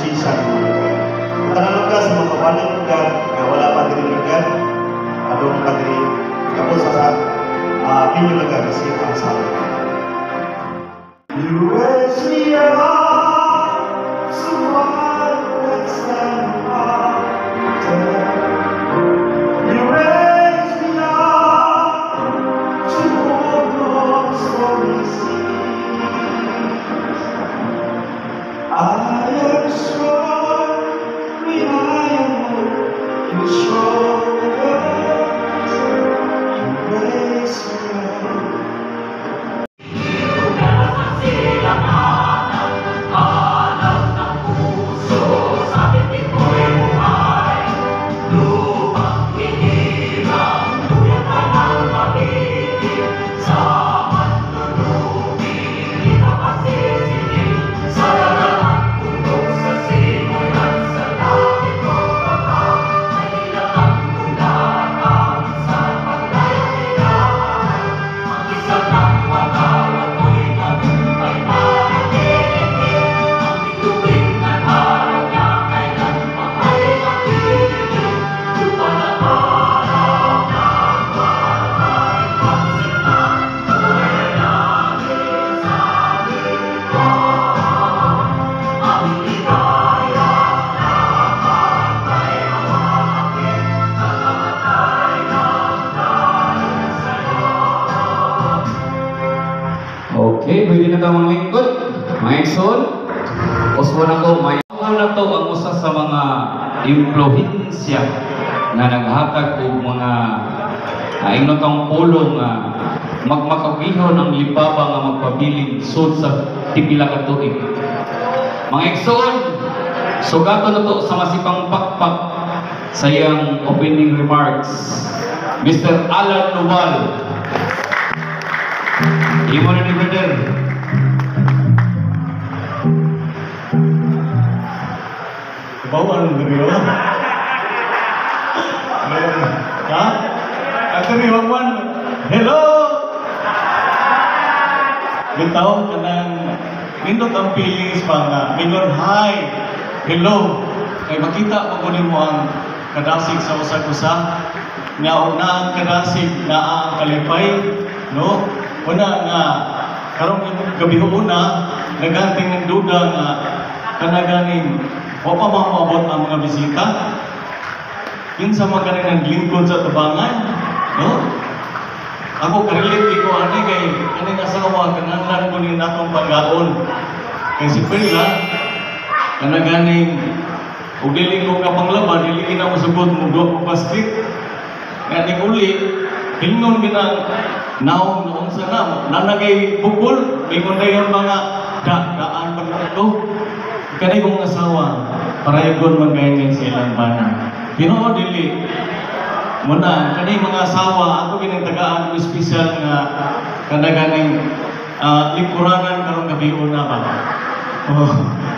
justisya ng mga lugar. Tanang lugar sa mga kawalang lugar na wala pa din lugar, doon pa din kapos sa inyong lugar kasi ang sa You raise me up, so what that's You raise me up to walk on stormy seas. I am strong when I am on your shoulders. You raise me up. Okay, pwede na tawang lingkod. Mga Exxon, usman ako, may na to ang usa sa mga impluhensya na naghatag og mga ingnon tong pulong magmakabihon ang libaba nga magpabiling sud sa tipila ka tuig. Mga Exxon, sugato na to sa masipang pakpak sa iyang opening remarks, Mr. Alan Nubal. Imo na ni brother. Bawal ng gari naman. Ha? Ako ni Wangwan. Hello! Bitaw ka ng nindot ang feelings pa nga. Mingon, hi! Hello! Kaya makita mo mo ang kadasig sa usag-usa. Nga una ang kadasig na ang kalipay. No? Una nga, karong gabi una, naganting ng duda nga kanaganing o pa mamabot ang mga bisita. Yun sa mga kanang naglingkod sa tabangan, no? Ako karelate ko kay aning asawa kananglan ko ni natong pagkaon. Kay si Perla kanaganing ug dili ko ka panglaban, dili kina mo sugod mo do ko plastic. Nga ni uli, hilngon ginang naong noon sa nam, nanagay bukol, ingon na yung mga daan pa ito. Kanay kong asawa, parayagon magkain sa ilang bana. Ginoo dili. Muna, kanay mga asawa, ako ginagtagaan ng espesyal nga kanaganing likurangan karong gabi una ba.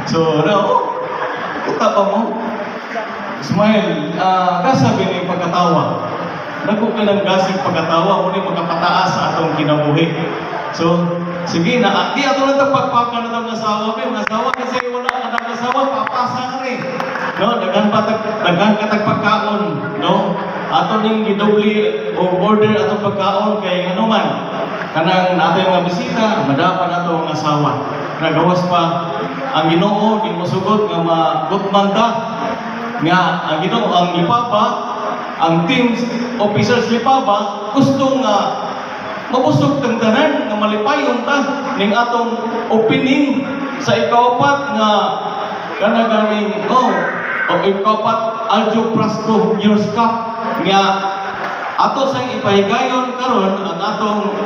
So, kuta pa mo. Smile, kasabi ni pagkatawa. Naku ka ng gasig pagkatawa, muli magkapataas sa atong kinabuhi. So, sige na, di ato lang pagpaka na itong asawa. Mga asawa kasi wala ka ng asawa, papasa ka rin. No? Daghan katag pagkaon. No? Ato ning gidobli o order atong pagkaon kay ano man. Kanang natin mga bisita, madapan nato ang asawa. Nagawas pa ang Ginoo, di mo sugod nga magutman ka. Nga, ang Ginoo, ang ipapa, ang team officers Lipaba gusto nga mabusog tang tanan nga malipayon ta ning atong opening sa ikaapat nga kanaganing ikaapat Aljo Prasco Years Cup nga ato sang ipahigayon karon ang atong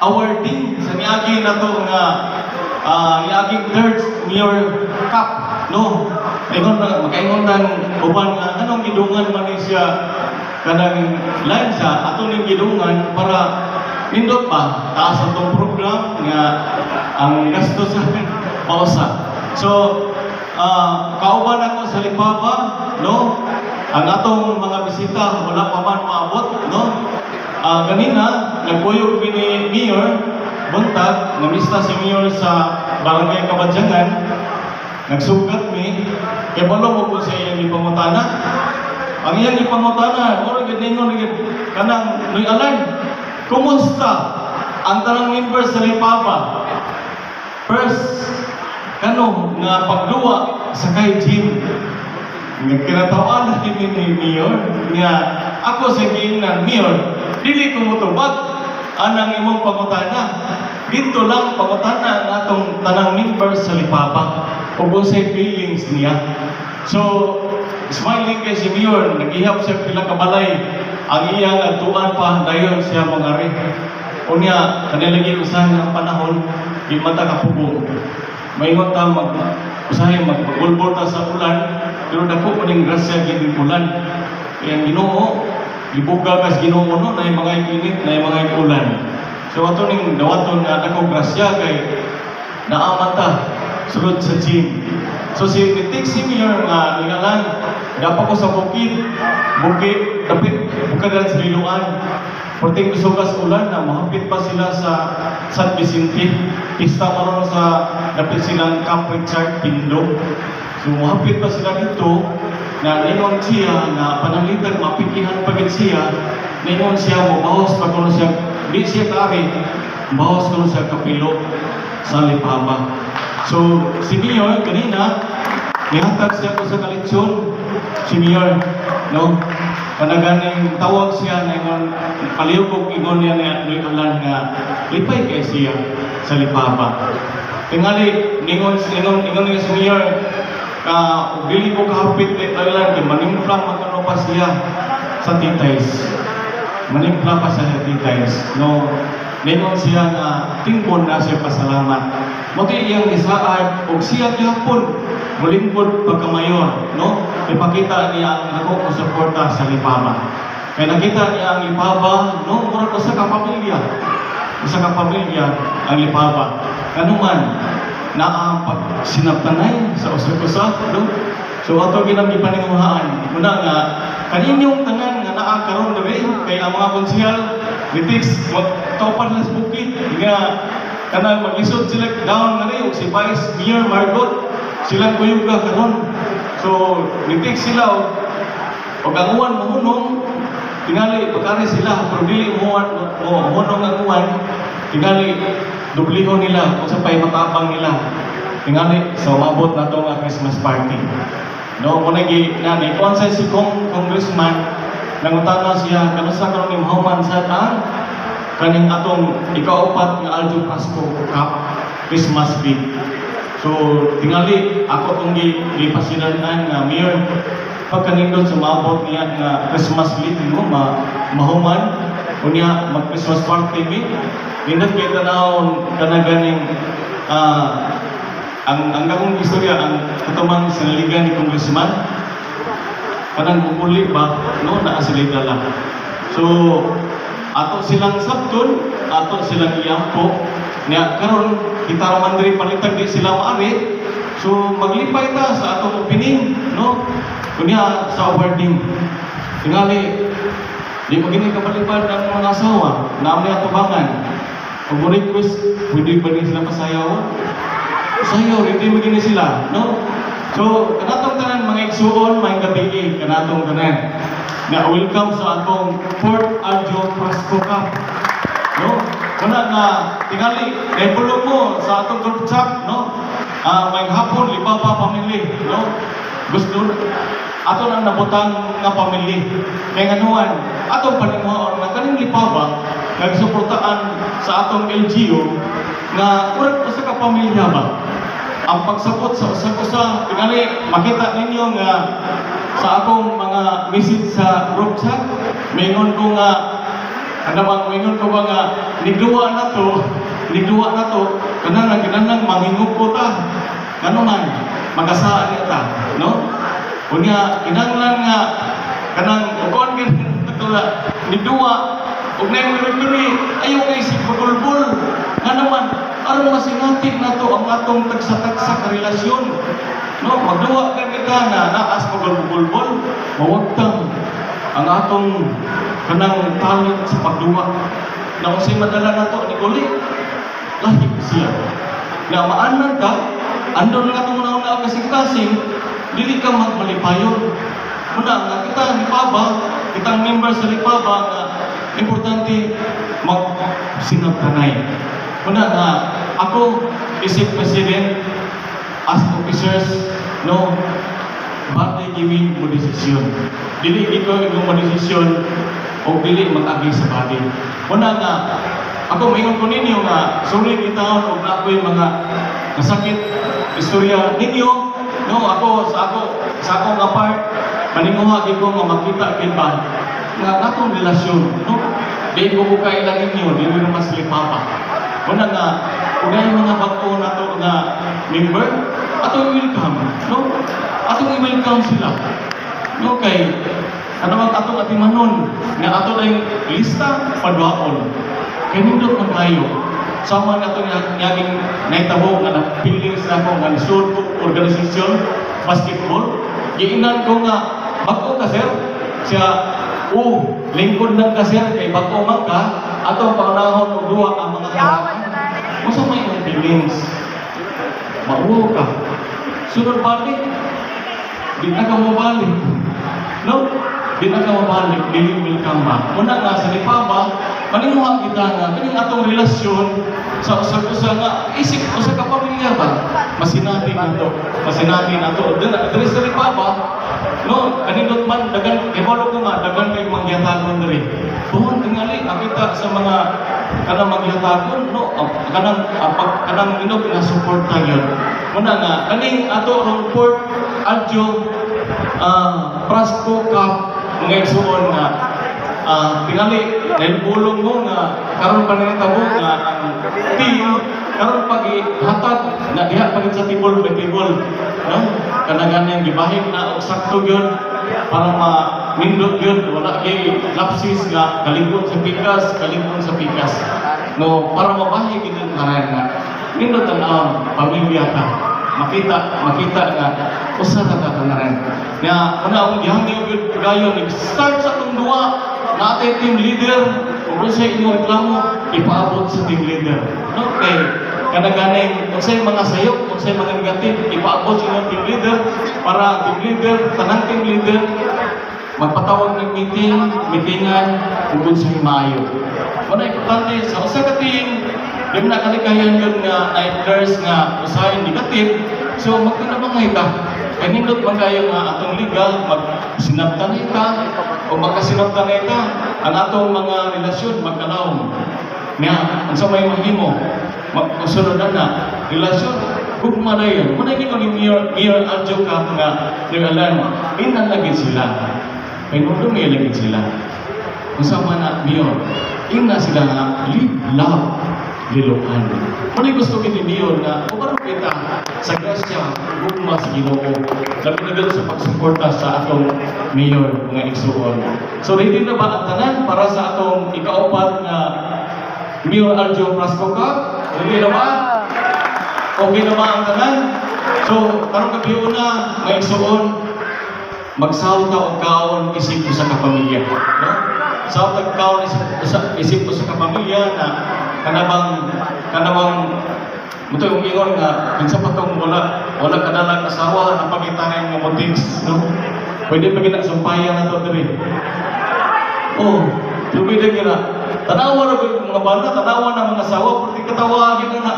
awarding sa niagi nato nga niaging third Mayor Cup, no? Ingon na makaingon nang uban nga anong gidungan man ni siya kanang lansa ato ning gidungan para nindot ba taas atong program nga ang gasto sa pausa. So kauban ako sa Lipaba, no? Ang atong mga bisita wala pa man maabot, no? Ganina nagpuyog ni Mayor buntag namista si Mayor sa Barangay Kabadyangan nagsugat mi, kay balo mo ko sa iyang ipangutana. Ang iyang ipangutana, o rin kanang Noy Alan, kumusta ang tanang members sa Lipaba? First, kano nga pagduwa sa kay Jim. Nga kinatawanan ni Mayor, nga ako sa giingnan, Mayor, dili ko mutubag anang imong pangutana. Dito lang pangutana ang atong tanang members sa Lipaba ug unsay feelings niya. So, smiling kay si Mayor, nag-ihap siya pila ka balay. Ang iyang atuan pa dayon siya mangari. Unya, kanilagi usahay ng panahon, di mata kapugong. Maingon ta usahay magulbol ta sa ulan, pero dako pa ning grasya gid ulan. Kaya Ginoo, ibuga kas Ginoo no na mga init, na mga ulan. So ato ning dawaton nga dako grasya kay naaman ta sulod sa gym. So si si Mayor nga lingalan, dapat ko sa bukid, dapit bukadan sa liluan. Perting sugas ulan na mahapit pa sila sa San Vicente. Pista maroon sa dapit silang Camp Richard, Pindong. So mahapit pa sila dito na ningon siya na pananglitan mapikihan pagit siya. Ningon siya mabahos pa kuno siya, di siya kari, bahos kuno siya kapilo sa Lipaba. So si Mayor kanina, nihatag siya ko sa kalitsyon. Si Mayor, no? Kanaganing tawag siya na ingon palihog ingon niya na Noy Alan nga lipay kay siya sa Lipaba. Tingali ningon niya si Mayor ka dili ko kahapit ni Alan kay manimpla magkano pa siya sa titays. Manimpla pa sa titays. No, ningon siya na tingkon na siya pasalamat. Moto iyang isaad og siya gyapon mulingkod pagka-mayor, no? Ipakita niya ang ako suporta sa Lipaba. Kaya nakita niya ang Lipaba, no? Murag usa ka pamilya. Usa ka pamilya ang Lipaba. Kanuman naa sinabtanay sa usa-usa, no? So ato ginang gipaninguhaan. Una nga kaninyong tanan nga naa karon gabi kay ang mga konsyal Litix magtopan las bukid nga kanang mag-isod sila down na rin si Vice Mayor Margot silang kuyuga karon. So Litix sila og ang uwan mahunong tingali pagkari sila pero dili mohunong ang uwan tingali dubliho nila kung sa pay matapang nila tingali sa umabot na itong Christmas party. No, muna nani konsay si Congressman nangutana siya kanusa karon ni mahuman sa kaning atong ikaupat nga Aljo Pasco Cup Christmas Week. So tingali ako tong gipasilanan nga Mayor pagkanindot sa maabot niya nga Christmas Week mo mahuman unya mag Christmas party mi nindot kay tanawon kanaganing ang gagong istorya ang katumang sinaligan ni Congressman kanang bukuli ba no naa sila dala. So ato silang sabton, ato silang iyampo niya karon kita raman diri palitag di sila maari. So maglipay ta sa atong opening, no? Kunya sa awarding. Tingali di mo gini kapalipad ang mga asawa, naamni atubangan. Kung mo request, pwede ba din sila pasayaw? Sayaw, hindi mo gini sila, no? So, kanatong tanan mga igsuon, mga gabi, kanatong tanan. Na welcome sa atong 4th Aljo Pasco Cup. No? Kuna nga tingali level mo sa atong group chat, no? May hapon Lipaba family, no? Gusto ato nang nabutang nga family. Kaya nganuan, atong paninguhaon nga kaning Lipaba nagsuportaan sa atong LGU nga urag usa ka pamilya ba. Ang pagsabot sa usa-usa tingali makita ninyo nga sa akong mga message sa group chat, maingon ko nga maingon ko ba nga nigduwa na to kanang manghingog ko ta kanuman magasaan niya ta, no? Unya kinahanglan nga kanang ukon ganito nigduwa ug nay miri ayo kay si bulbul kanuman aron masinati na to ang atong tagsa-tagsa ka relasyon. No, magduwa ka kita na naas pagulbul-bulbul, mawagtang ang atong kanang talent sa pagduwa. Na kung sa'y madala na to, ni Uli, lahip siya. Na maanan ka, andun nga itong mga kasing-kasing, dili ka magmalipayon. Muna nga kita Lipaba, kitang member sa Lipaba nga importante mag-sinabtanay. Muna nga ako isip president as officers no bati giving mo desisyon. Dili ito yung mo desisyon o dili mag-agi sa bati. Muna nga ako mayon ko ninyo nga sorry kita og ako'y mga nasakit istorya ninyo no ako sa ako nga part maninguha gid ko nga makita gid ba nga natong relasyon no di ko kay lang ninyo di mo mas lipapa una nga unay mga bag-o nato nga member atong welcome no atong i-welcome sila no kay ano bang atong atimanon nga ato lang lista padwaon kay nindot man kayo sama na ito niyaging naitabo nga napiling sa ako nga lisod organisasyon basketball giinan ko nga bako ka sir siya lingkod ng ka sir kay bako man ka atong panahon og duwa ang mga kahanan mo sa may feelings mauwo ka sunod balik di na ka mabalik no di na ka mabalik dili welcome ba una nga sa Lipaba maninguha kita nga kaning atong relasyon sa usa nga isip usa ka pamilya ba masinabi nato diri sa Lipaba no kanindot man dagan ibalo ko nga dagan kay mangyatagon diri buhon tingali kita sa mga kanang mangyatagon no kanang inog na suporta gyud muna nga kaning ato report adyo Prasco Cup mga igsuon nga tingali naibulong mo nga karon pa nitabo nga ang team karon paghatag na diha pagit sa tibol no kanang gibahig na og sakto gyud para mamindot gyud wala kay lapsis nga kalimot sa pikas no para mabahig gyud kanan nga nindot ang pamilya ta makita nga usa ka kanaran nga una ang gihangyo gyud gayon start sa tong duwa natin team leader kung sa inyong reklamo ipaabot sa team leader okay kanaganing kung sa'yo mga sayok kung sa'yo mga negative ipaabot sa inyong team leader para tanang team leader magpatawag ng meetingan kung sa himayo muna importante sa usa ka team yung nakalikayan yun nga nighters nga usahay negative so magtinabangay ka kanindot man kayo nga atong legal magsinabtanay ta o magkasinabtanay ta ang atong mga relasyon magkalawom nga ang sa may mahimo magsunod na relasyon gugma na yun muna yun ni Mayor Adjo ka nga nag-alarm inalagin sila kaya nung lumilagin sila kung sama na Mayor ina sila nga live love liloan. Muna gusto kita Mayor na umarap kita sa grasya gugma sa Ginoo labi na gano'n sa pagsuporta sa atong Mayor mga igsuon. So ready na ba ang tanan para sa atong ikaupat na Mayor Adjo Prasco Cup? Ready na ba? Okay na ba ang tanan? So karong gabi na mga igsuon magsawta og kaon isip ko sa kapamilya. No? Sawta og kaon isip ko sa kapamilya na kanabang muto yung ingon nga kinsa pa tong wala kadalang asawa na pagitangan nga motives no pwede pa kita sumpayan na to diri lubi din na tanawa na mga bata tanawa na mga asawa pati katawagin na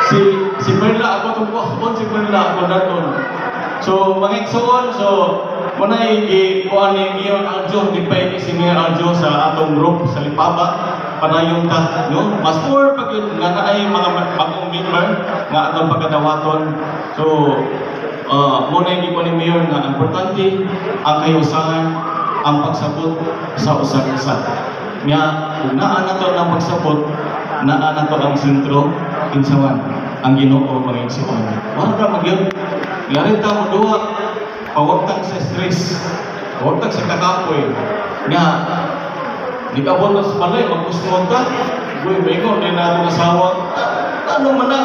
si Perla ako tong kuha si Perla ako naton so mga igsuon so munay kuan ni Mayor Adjo di pa si Mayor Adjo sa atong group sa Lipaba padayon ta no mas more pag yun nga naay mga bagong member nga atong pagkadawaton so muna yung ni Mayor nga importante ang kayusahan ang pagsabot sa usa-usa nga kung naa na to ang pagsabot naa na to ang sentro kinsaman ang Ginoo mga igsuon wala ra magyud larita mo duha pawagtang sa stress pawagtang sa kakapoy nga di ka bonus balay, magkusmon ka. Uy, mayroon din natin asawa. Ano man na?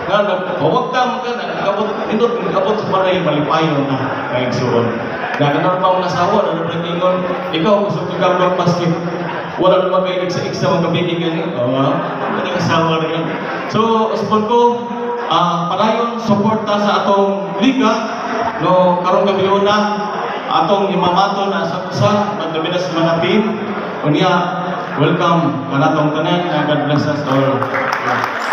Nga, nagpawag ka ka na. Nagkabot sa balay, malipayon na. Kaya suon. Nagkaroon pa ang asawa, nagpapingon. Ikaw, gusto ko ka mag-basket. Wala naman kayo sa mga kabigigan. Oo, hindi asawa na yan. So, uspon ko, padayon suporta sa atong liga no karong gabi una atong imamaton na sa usa magdamina sa mga team unya welcome kanatong tanan. God bless us all.